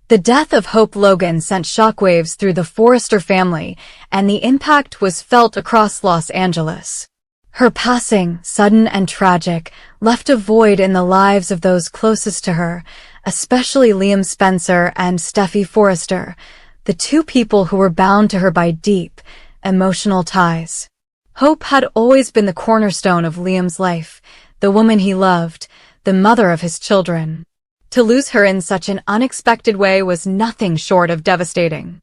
The death of Hope Logan sent shockwaves through the Forrester family, and the impact was felt across Los Angeles. Her passing, sudden and tragic, left a void in the lives of those closest to her, especially Liam Spencer and Steffy Forrester, the two people who were bound to her by deep, emotional ties. Hope had always been the cornerstone of Liam's life, the woman he loved, the mother of his children. To lose her in such an unexpected way was nothing short of devastating.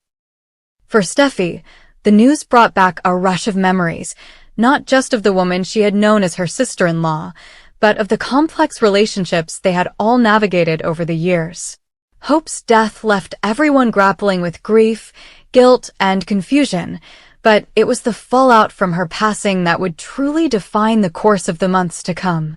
For Steffy, the news brought back a rush of memories, not just of the woman she had known as her sister-in-law, but of the complex relationships they had all navigated over the years. Hope's death left everyone grappling with grief, guilt, and confusion, but it was the fallout from her passing that would truly define the course of the months to come.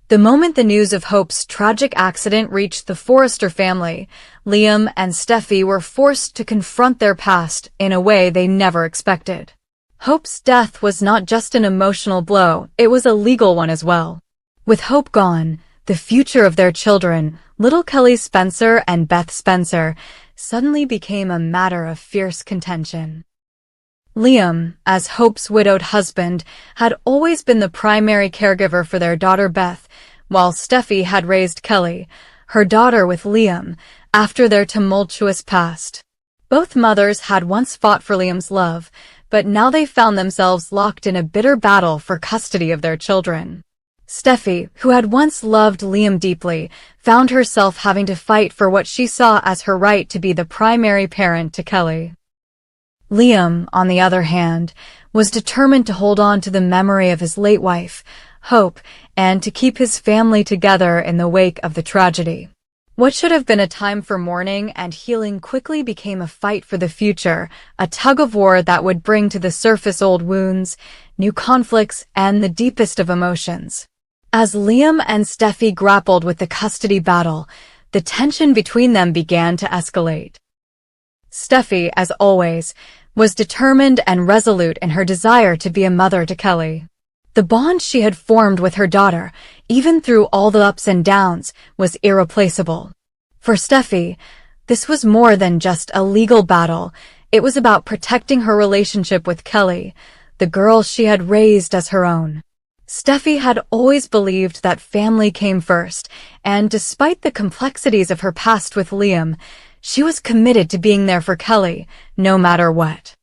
The moment the news of Hope's tragic accident reached the Forrester family, Liam and Steffy were forced to confront their past in a way they never expected. Hope's death was not just an emotional blow, it was a legal one as well. With Hope gone, the future of their children, little Kelly Spencer and Beth Spencer, suddenly became a matter of fierce contention. Liam, as Hope's widowed husband, had always been the primary caregiver for their daughter Beth, while Steffy had raised Kelly, her daughter with Liam, after their tumultuous past. Both mothers had once fought for Liam's love, but now they found themselves locked in a bitter battle for custody of their children. Steffy, who had once loved Liam deeply, found herself having to fight for what she saw as her right to be the primary parent to Kelly. Liam, on the other hand, was determined to hold on to the memory of his late wife, Hope, and to keep his family together in the wake of the tragedy. What should have been a time for mourning and healing quickly became a fight for the future, a tug-of-war that would bring to the surface old wounds, new conflicts, and the deepest of emotions. As Liam and Steffy grappled with the custody battle, the tension between them began to escalate. Steffy, as always, was determined and resolute in her desire to be a mother to Kelly. The bond she had formed with her daughter, even through all the ups and downs, was irreplaceable. For Steffy, this was more than just a legal battle. It was about protecting her relationship with Kelly, the girl she had raised as her own. Steffy had always believed that family came first, and despite the complexities of her past with Liam, she was committed to being there for Kelly, no matter what.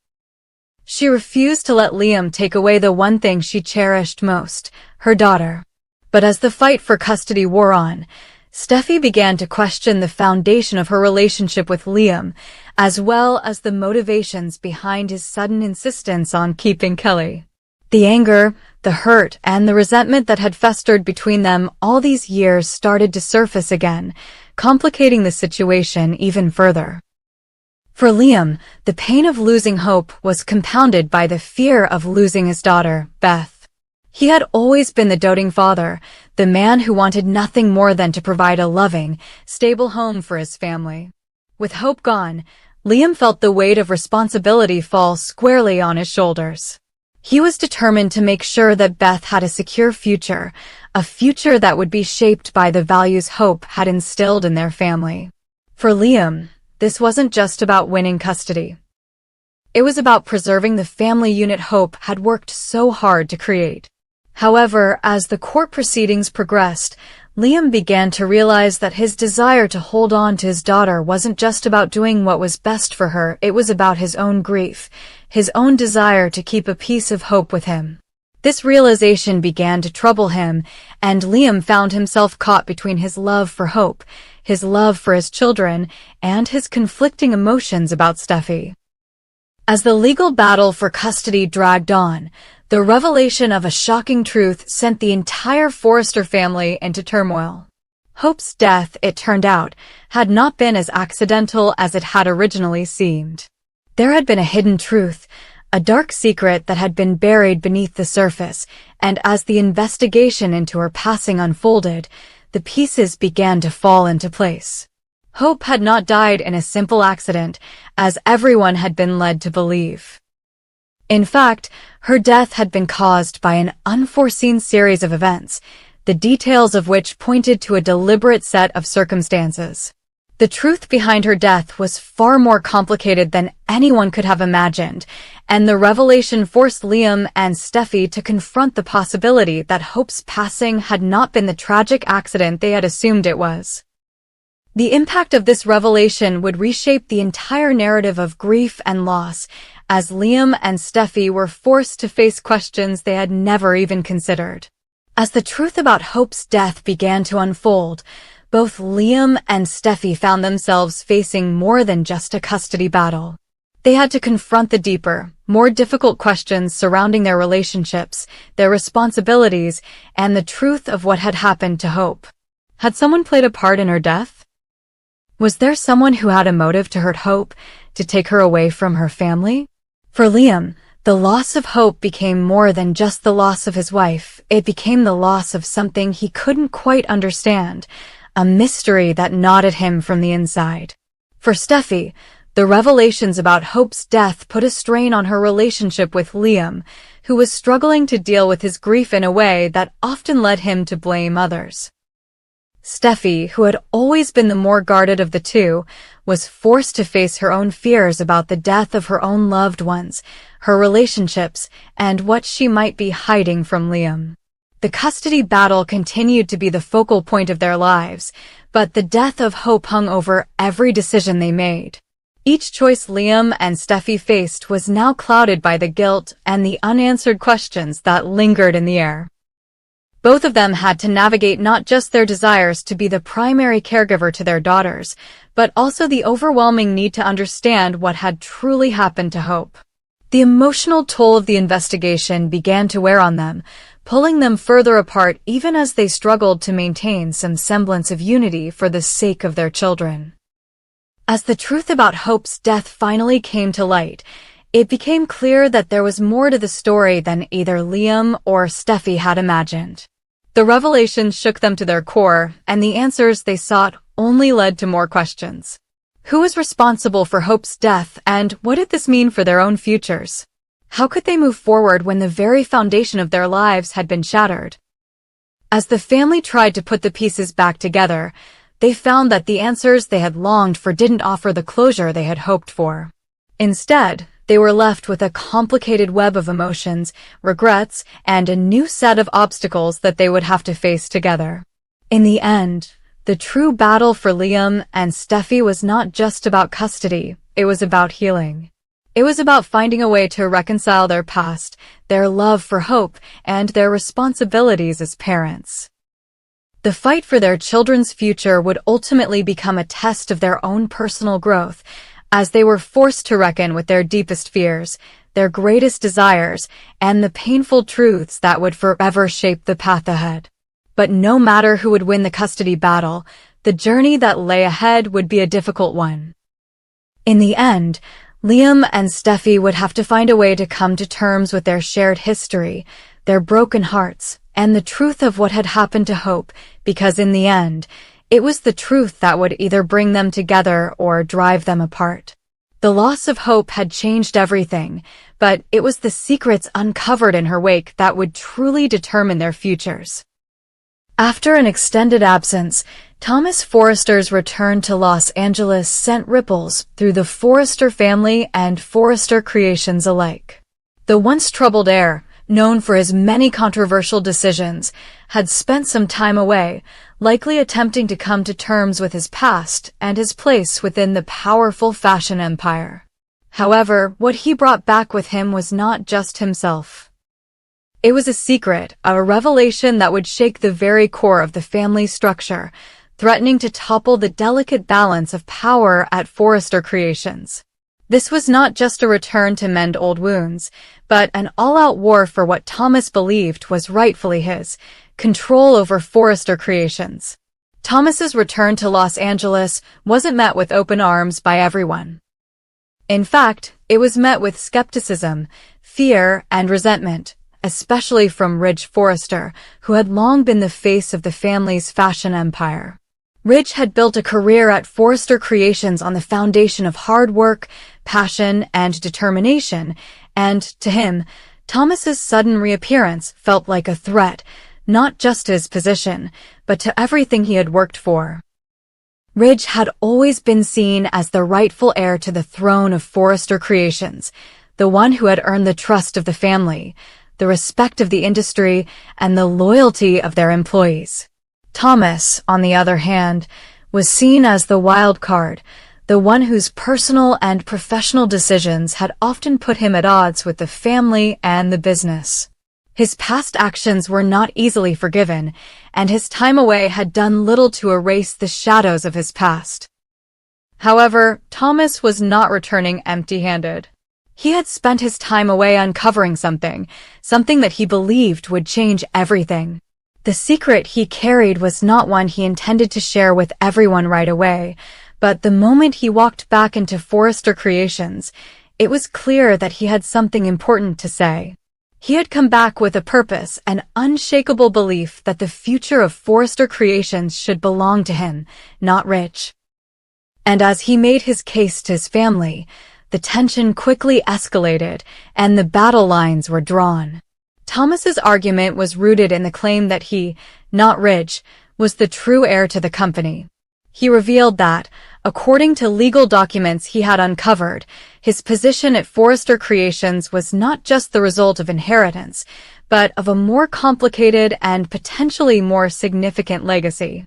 She refused to let Liam take away the one thing she cherished most, her daughter. But as the fight for custody wore on, Steffy began to question the foundation of her relationship with Liam, as well as the motivations behind his sudden insistence on keeping Kelly. The anger, the hurt, and the resentment that had festered between them all these years started to surface again, complicating the situation even further. For Liam, the pain of losing Hope was compounded by the fear of losing his daughter, Beth. He had always been the doting father, the man who wanted nothing more than to provide a loving, stable home for his family. With Hope gone, Liam felt the weight of responsibility fall squarely on his shoulders. He was determined to make sure that Beth had a secure future, a future that would be shaped by the values Hope had instilled in their family. For Liam, this wasn't just about winning custody. It was about preserving the family unit Hope had worked so hard to create. However, as the court proceedings progressed, Liam began to realize that his desire to hold on to his daughter wasn't just about doing what was best for her, it was about his own grief, his own desire to keep a piece of hope with him. This realization began to trouble him, and Liam found himself caught between his love for Hope, his love for his children, and his conflicting emotions about Steffy. As the legal battle for custody dragged on, the revelation of a shocking truth sent the entire Forrester family into turmoil. Hope's death, it turned out, had not been as accidental as it had originally seemed. There had been a hidden truth, a dark secret that had been buried beneath the surface, and as the investigation into her passing unfolded, the pieces began to fall into place. Hope had not died in a simple accident, as everyone had been led to believe. In fact, her death had been caused by an unforeseen series of events, the details of which pointed to a deliberate set of circumstances. The truth behind her death was far more complicated than anyone could have imagined, and the revelation forced Liam and Steffi to confront the possibility that Hope's passing had not been the tragic accident they had assumed it was. The impact of this revelation would reshape the entire narrative of grief and loss, as Liam and Steffi were forced to face questions they had never even considered. As the truth about Hope's death began to unfold, both Liam and Steffi found themselves facing more than just a custody battle. They had to confront the deeper, more difficult questions surrounding their relationships, their responsibilities, and the truth of what had happened to Hope. Had someone played a part in her death? Was there someone who had a motive to hurt Hope, to take her away from her family? For Liam, the loss of Hope became more than just the loss of his wife. It became the loss of something he couldn't quite understand, a mystery that gnawed at him from the inside. For Steffi, the revelations about Hope's death put a strain on her relationship with Liam, who was struggling to deal with his grief in a way that often led him to blame others. Steffi, who had always been the more guarded of the two, was forced to face her own fears about the death of her own loved ones, her relationships, and what she might be hiding from Liam. The custody battle continued to be the focal point of their lives, but the death of Hope hung over every decision they made. Each choice Liam and Steffi faced was now clouded by the guilt and the unanswered questions that lingered in the air. Both of them had to navigate not just their desires to be the primary caregiver to their daughters, but also the overwhelming need to understand what had truly happened to Hope. The emotional toll of the investigation began to wear on them, pulling them further apart even as they struggled to maintain some semblance of unity for the sake of their children. As the truth about Hope's death finally came to light, it became clear that there was more to the story than either Liam or Steffi had imagined. The revelations shook them to their core, and the answers they sought only led to more questions. Who was responsible for Hope's death, and what did this mean for their own futures? How could they move forward when the very foundation of their lives had been shattered? As the family tried to put the pieces back together, they found that the answers they had longed for didn't offer the closure they had hoped for. Instead, they were left with a complicated web of emotions, regrets, and a new set of obstacles that they would have to face together. In the end, the true battle for Liam and Steffi was not just about custody, it was about healing. It was about finding a way to reconcile their past, their love for Hope, and their responsibilities as parents. The fight for their children's future would ultimately become a test of their own personal growth, as they were forced to reckon with their deepest fears, their greatest desires, and the painful truths that would forever shape the path ahead. But no matter who would win the custody battle, the journey that lay ahead would be a difficult one. In the end, Liam and Steffi would have to find a way to come to terms with their shared history, their broken hearts, and the truth of what had happened to Hope, because in the end, it was the truth that would either bring them together or drive them apart. The loss of Hope had changed everything, but it was the secrets uncovered in her wake that would truly determine their futures. After an extended absence, Thomas Forrester's return to Los Angeles sent ripples through the Forrester family and Forrester creations alike. The once troubled heir, known for his many controversial decisions, had spent some time away, likely attempting to come to terms with his past and his place within the powerful fashion empire. However, what he brought back with him was not just himself. It was a secret, a revelation that would shake the very core of the family structure, threatening to topple the delicate balance of power at Forrester Creations. This was not just a return to mend old wounds, but an all-out war for what Thomas believed was rightfully his, control over Forrester Creations. Thomas's return to Los Angeles wasn't met with open arms by everyone. In fact, it was met with skepticism, fear, and resentment, especially from Ridge Forrester, who had long been the face of the family's fashion empire. Ridge had built a career at Forrester Creations on the foundation of hard work, passion, and determination, and, to him, Thomas's sudden reappearance felt like a threat, not just to his position, but to everything he had worked for. Ridge had always been seen as the rightful heir to the throne of Forrester Creations, the one who had earned the trust of the family, the respect of the industry, and the loyalty of their employees. Thomas, on the other hand, was seen as the wild card, the one whose personal and professional decisions had often put him at odds with the family and the business. His past actions were not easily forgiven, and his time away had done little to erase the shadows of his past. However, Thomas was not returning empty-handed. He had spent his time away uncovering something that he believed would change everything. The secret he carried was not one he intended to share with everyone right away, but the moment he walked back into Forrester Creations, it was clear that he had something important to say. He had come back with a purpose, an unshakable belief that the future of Forrester Creations should belong to him, not Ridge. And as he made his case to his family, the tension quickly escalated and the battle lines were drawn. Thomas's argument was rooted in the claim that he, not Ridge, was the true heir to the company. He revealed that, according to legal documents he had uncovered, his position at Forrester Creations was not just the result of inheritance, but of a more complicated and potentially more significant legacy.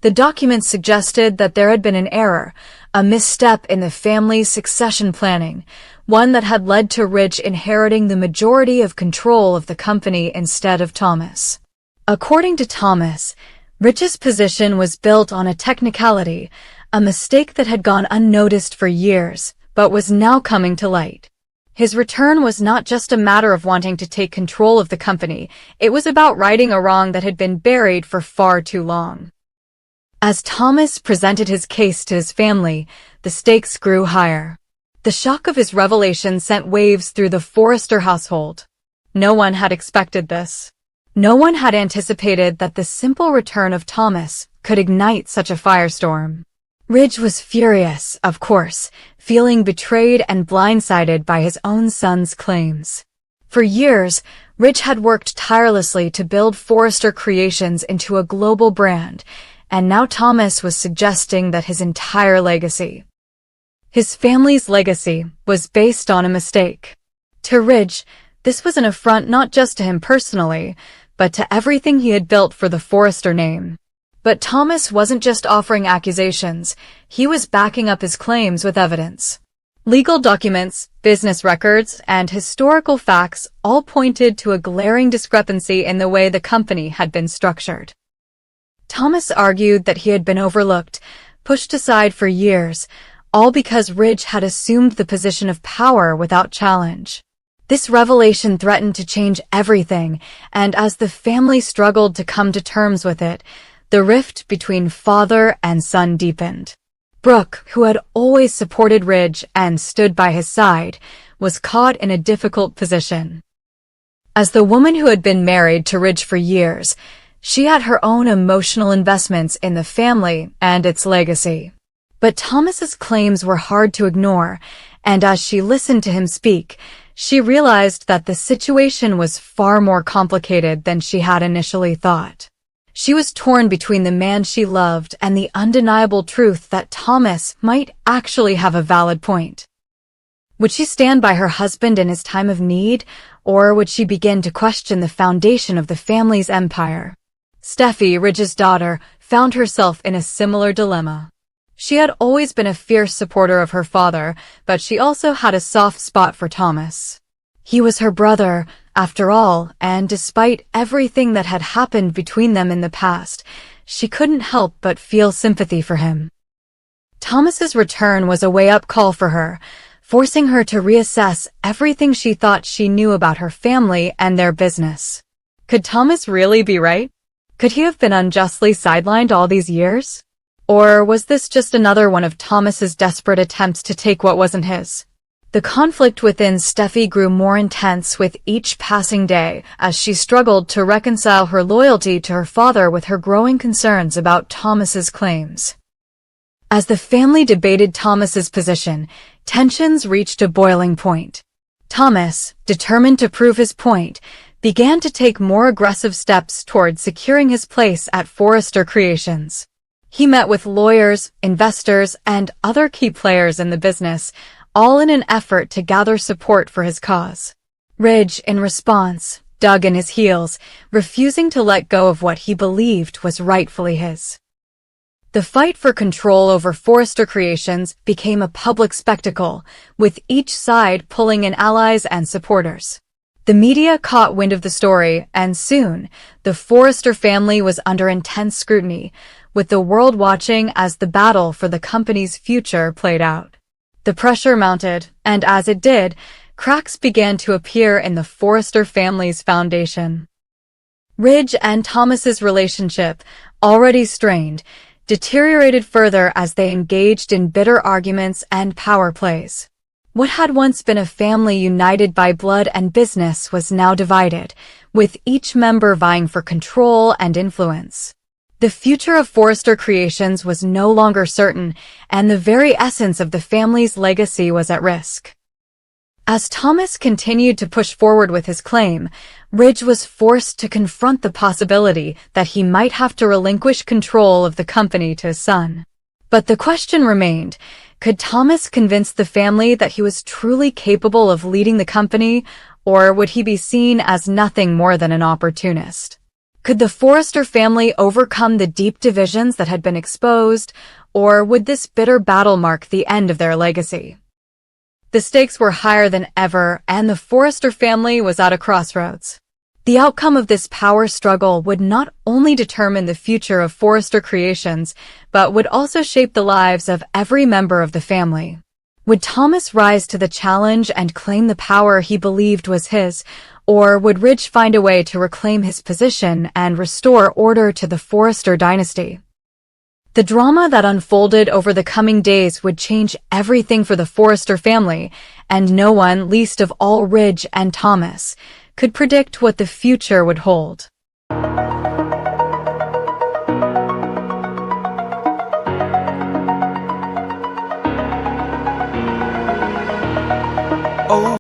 The documents suggested that there had been an error, a misstep in the family's succession planning, one that had led to Ridge inheriting the majority of control of the company instead of Thomas. According to Thomas, Ridge's position was built on a technicality, a mistake that had gone unnoticed for years, but was now coming to light. His return was not just a matter of wanting to take control of the company, it was about righting a wrong that had been buried for far too long. As Thomas presented his case to his family, the stakes grew higher. The shock of his revelation sent waves through the Forrester household. No one had expected this. No one had anticipated that the simple return of Thomas could ignite such a firestorm. Ridge was furious, of course, feeling betrayed and blindsided by his own son's claims. For years, Ridge had worked tirelessly to build Forrester Creations into a global brand, and now Thomas was suggesting that his entire legacy, his family's legacy, was based on a mistake. To Ridge, this was an affront not just to him personally, but to everything he had built for the Forrester name. But Thomas wasn't just offering accusations, he was backing up his claims with evidence. Legal documents, business records, and historical facts all pointed to a glaring discrepancy in the way the company had been structured. Thomas argued that he had been overlooked, pushed aside for years, all because Ridge had assumed the position of power without challenge. This revelation threatened to change everything, and as the family struggled to come to terms with it, the rift between father and son deepened. Brooke, who had always supported Ridge and stood by his side, was caught in a difficult position. As the woman who had been married to Ridge for years, she had her own emotional investments in the family and its legacy. But Thomas's claims were hard to ignore, and as she listened to him speak, she realized that the situation was far more complicated than she had initially thought. She was torn between the man she loved and the undeniable truth that Thomas might actually have a valid point. Would she stand by her husband in his time of need, or would she begin to question the foundation of the family's empire? Steffi, Ridge's daughter, found herself in a similar dilemma. She had always been a fierce supporter of her father, but she also had a soft spot for Thomas. He was her brother, after all, and despite everything that had happened between them in the past, she couldn't help but feel sympathy for him. Thomas's return was a wake-up call for her, forcing her to reassess everything she thought she knew about her family and their business. Could Thomas really be right? Could he have been unjustly sidelined all these years? Or was this just another one of Thomas's desperate attempts to take what wasn't his? The conflict within Steffi grew more intense with each passing day as she struggled to reconcile her loyalty to her father with her growing concerns about Thomas's claims. As the family debated Thomas's position, tensions reached a boiling point. Thomas, determined to prove his point, began to take more aggressive steps toward securing his place at Forrester Creations. He met with lawyers, investors, and other key players in the business, all in an effort to gather support for his cause. Ridge, in response, dug in his heels, refusing to let go of what he believed was rightfully his. The fight for control over Forrester Creations became a public spectacle, with each side pulling in allies and supporters. The media caught wind of the story, and soon, the Forrester family was under intense scrutiny, with the world watching as the battle for the company's future played out. The pressure mounted, and as it did, cracks began to appear in the Forrester family's foundation. Ridge and Thomas's relationship, already strained, deteriorated further as they engaged in bitter arguments and power plays. What had once been a family united by blood and business was now divided, with each member vying for control and influence. The future of Forrester Creations was no longer certain, and the very essence of the family's legacy was at risk. As Thomas continued to push forward with his claim, Ridge was forced to confront the possibility that he might have to relinquish control of the company to his son. But the question remained, could Thomas convince the family that he was truly capable of leading the company, or would he be seen as nothing more than an opportunist? Could the Forrester family overcome the deep divisions that had been exposed, or would this bitter battle mark the end of their legacy? The stakes were higher than ever, and the Forrester family was at a crossroads. The outcome of this power struggle would not only determine the future of Forrester Creations, but would also shape the lives of every member of the family. Would Thomas rise to the challenge and claim the power he believed was his, or would Ridge find a way to reclaim his position and restore order to the Forrester dynasty? The drama that unfolded over the coming days would change everything for the Forrester family, and no one, least of all Ridge and Thomas, could predict what the future would hold.